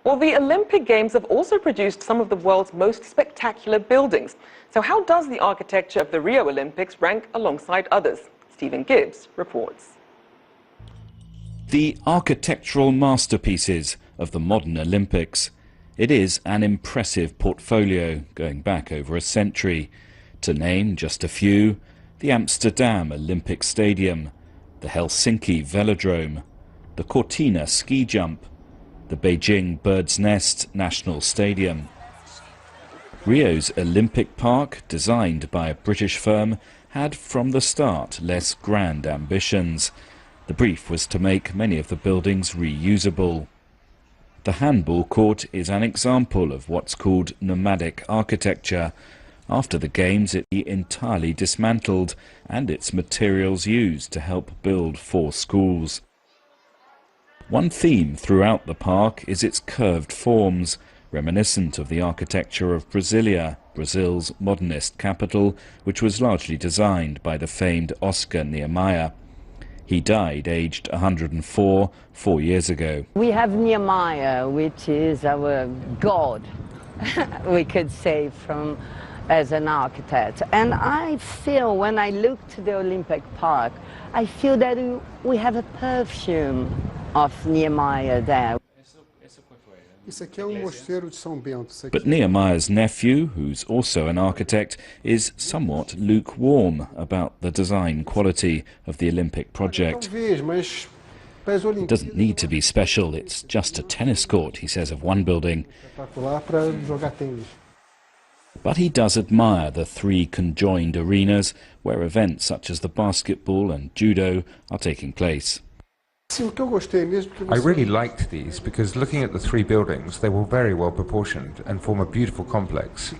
Well, the Olympic Games have also produced some of the world's most spectacular buildings. So how does the architecture of the Rio Olympics rank alongside others? Stephen Gibbs reports. The architectural masterpieces of the modern Olympics. It is an impressive portfolio going back over a century. To name just a few: the Amsterdam Olympic Stadium, the Helsinki Velodrome, the Cortina ski jump, the Beijing Bird's Nest National Stadium. Rio's Olympic Park, designed by a British firm, had from the start less grand ambitions. The brief was to make many of the buildings reusable. The handball court is an example of what's called nomadic architecture. After the Games, it entirely dismantled and its materials used to help build 4 schools. One theme throughout the park is its curved forms, reminiscent of the architecture of Brasilia, Brazil's modernist capital, which was largely designed by the famed Oscar Niemeyer. He died aged 104 4 years ago. We have Niemeyer, which is our god, we could say, as an architect. And I feel, when I look to the Olympic Park, I feel that we have a perfume of Niemeyer there. But Niemeyer's nephew, who's also an architect, is somewhat lukewarm about the design quality of the Olympic project. It doesn't need to be special, it's just a tennis court, he says of one building. But he does admire the 3 conjoined arenas where events such as the basketball and judo are taking place. I really liked these because, looking at the 3 buildings, they were very well proportioned and form a beautiful complex.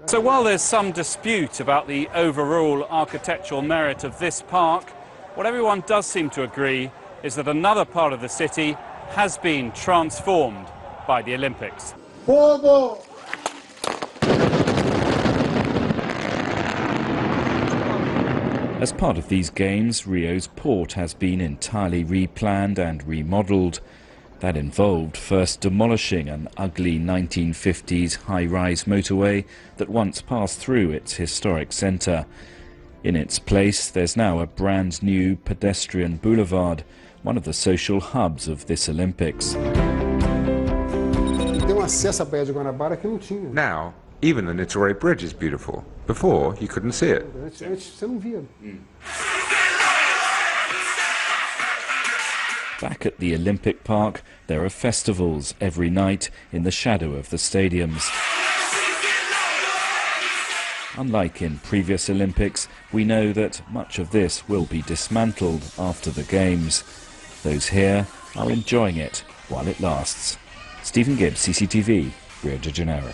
So while there's some dispute about the overall architectural merit of this park, what everyone does seem to agree is that another part of the city has been transformed by the Olympics. As part of these games, Rio's port has been entirely replanned and remodelled. That involved first demolishing an ugly 1950s high-rise motorway that once passed through its historic centre. In its place, there's now a brand new pedestrian boulevard, one of the social hubs of this Olympics. Now, even the Niterói Bridge is beautiful. Before, you couldn't see it. Back at the Olympic Park, there are festivals every night in the shadow of the stadiums. Unlike in previous Olympics, we know that much of this will be dismantled after the Games. Those here are enjoying it while it lasts. Stephen Gibbs, CCTV, Rio de Janeiro.